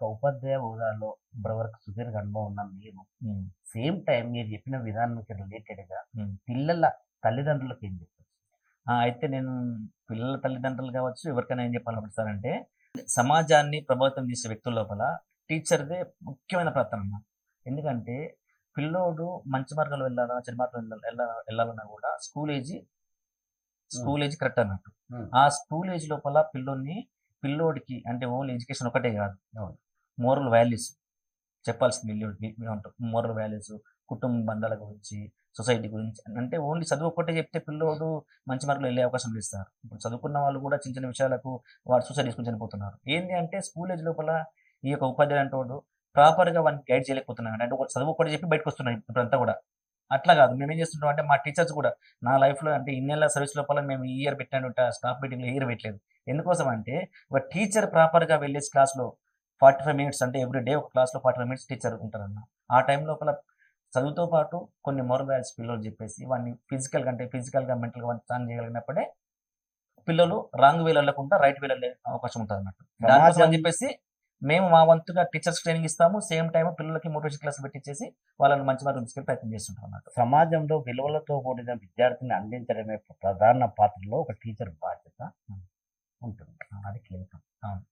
ఉపాధ్యాయ హోదాలో ఇప్పటివరకు సుదీర్ఘ అనుభవం ఉన్న మీరు, హ్మ్. సేమ్ టైమ్ మీరు చెప్పిన విధానానికి రిలేటెడ్‌గా హ్మ్. పిల్లల తల్లిదండ్రులకు ఏం చెప్తారు? అయితే నేను పిల్లల తల్లిదండ్రులు కావచ్చు, ఎవరికైనా ఏం చెప్పాలనుకుంటున్నానంటే, సమాజాన్ని ప్రభావితం చేసే వ్యక్తుల లోపల టీచర్‌దే ముఖ్యమైన పాత్ర అన్న. ఎందుకంటే, పిల్లోడు మంచి మార్గంలో వెళ్ళాలా, చెడు మార్గంలో ఎళ్ళాలన్నా కూడా హ్మ్. స్కూల్ ఏజ్ కరెక్ట్ అన్నట్టు. హ్మ్. ఆ స్కూల్ ఏజ్ లోపల పిల్లోడికి అంటే ఓన్లీ ఎడ్యుకేషన్ ఒకటే కాదు. అవును. మోరల్ వాల్యూస్ చెప్పాల్సింది ఏమంటారు మోరల్ వాల్యూస్, కుటుంబ బంధాల గురించి, సొసైటీ గురించి అంటే ఓన్లీ చదువు ఒక్కటే చెప్తే పిల్లోడు మంచి మార్కులో వెళ్ళే అవకాశం లేదు సార్. ఇప్పుడు చదువుకున్న వాళ్ళు కూడా చిన్న చిన్న విషయాలకు వాడు సూసైడ్ చేసుకొని చనిపోతున్నారు. ఏంది అంటే స్కూల్ ఏజ్ లోపల ఈ యొక్క ఉపాధ్యాయుడు అంటోడు ప్రాపర్‌గా వాడిని గైడ్ చేయలేకపోతున్నాడు. అంటే ఒక చదువు ఒక్కటి చెప్పి బయటకొస్తున్నాడు ఇప్పుడంతా కూడా. అట్లా కాదు. మేమేం చేస్తుంటాం అంటే మా టీచర్స్ కూడా నా లైఫ్‌లో అంటే ఇన్నేళ్ల సర్వీస్ లోపల మేము ఈ ఇయర్ పెట్టానుంట స్టాఫ్ మీటింగ్‌లో ఈ ఇయర్ పెట్టలేదు. ఎందుకోసం అంటే ఒక టీచర్ ప్రాపర్‌గా వెళ్ళేసి క్లాస్‌లో 45 మినిట్స్ అంటే ఎవ్రీ డే ఒక క్లాస్‌లో 45 మినిట్స్ టీచర్ ఉంటారన్న. ఆ టైం లోపల చదువుతో పాటు కొన్ని మోరల్ వాల్యూస్ పిల్లోనికి చెప్పేసి వాడిని ఫిజికల్‌గా, మెంటల్‌గా వాడిని స్ట్రాంగ్ చేయగలిగినప్పుడే పిల్లలు రాంగ్ వేలో ఎళ్ళకుండా రైట్ వేలో ఎళ్ళే అవకాశం ఉంటదన్నట్టు. దానికోసం సమాజం అని చెప్పేసి మేము మా వంతుగా టీచర్స్ ట్రైనింగ్ ఇస్తాము. సేమ్ టైమ్ పిల్లలకి మోటివేషన్ క్లాసులు పెట్టించేసి వాళ్ళని మంచి మార్గంలో తీసుకెళ్ళే ప్రయత్నం చేస్తుంటాం అన్నట్టు. సమాజంలో విలువలతో కూడిన విద్యార్థిని అందించడమే ప్రధాన పాత్రలో ఒక టీచర్ బాధ్యత హ్మ్. ఉంటుంది. అది కీలకం. అవును.